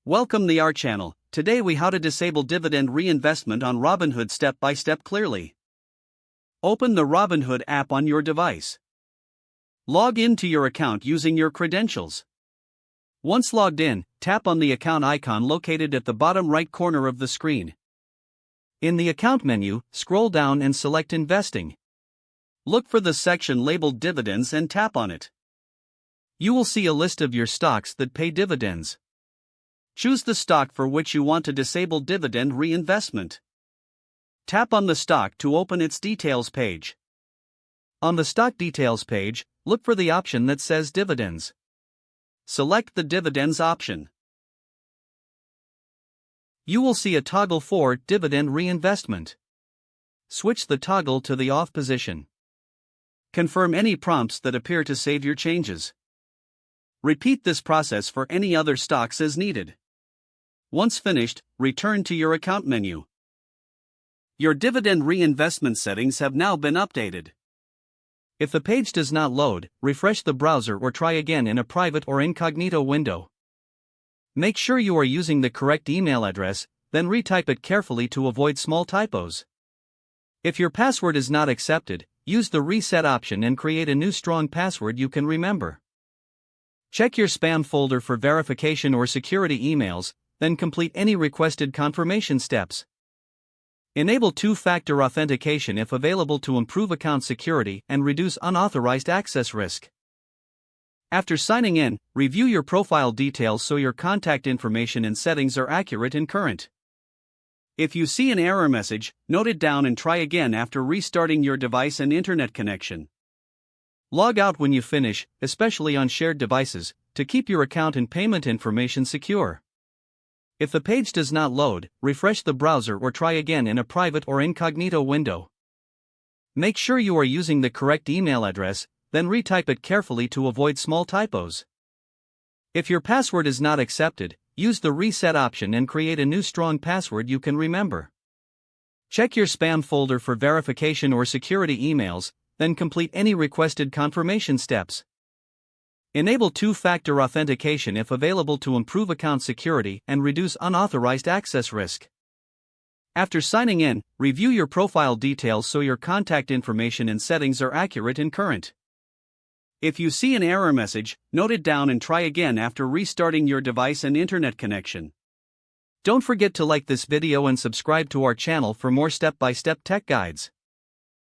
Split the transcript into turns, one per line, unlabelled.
Welcome to our channel. Today we how to disable dividend reinvestment on Robinhood step by step clearly. Open the Robinhood app on your device. Log into your account using your credentials. Once logged in, tap on the account icon located at the bottom right corner of the screen. In the account menu, scroll down and select Investing. Look for the section labeled Dividends and tap on it. You will see a list of your stocks that pay dividends. Choose the stock for which you want to disable dividend reinvestment. Tap on the stock to open its details page. On the stock details page, look for the option that says Dividends. Select the Dividends option. You will see a toggle for Dividend Reinvestment. Switch the toggle to the off position. Confirm any prompts that appear to save your changes. Repeat this process for any other stocks as needed. Once finished, return to your account menu. Your dividend reinvestment settings have now been updated. If the page does not load, refresh the browser or try again in a private or incognito window. Make sure you are using the correct email address, then retype it carefully to avoid small typos. If your password is not accepted, use the reset option and create a new strong password you can remember. Check your spam folder for verification or security emails, then complete any requested confirmation steps. Enable two-factor authentication if available to improve account security and reduce unauthorized access risk. After signing in, review your profile details so your contact information and settings are accurate and current. If you see an error message, note it down and try again after restarting your device and internet connection. Log out when you finish, especially on shared devices, to keep your account and payment information secure. If the page does not load, refresh the browser or try again in a private or incognito window. Make sure you are using the correct email address, then retype it carefully to avoid small typos. If your password is not accepted, use the reset option and create a new strong password you can remember. Check your spam folder for verification or security emails, then complete any requested confirmation steps. Enable two-factor authentication if available to improve account security and reduce unauthorized access risk. After signing in, review your profile details so your contact information and settings are accurate and current. If you see an error message, note it down and try again after restarting your device and internet connection. Don't forget to like this video and subscribe to our channel for more step-by-step tech guides.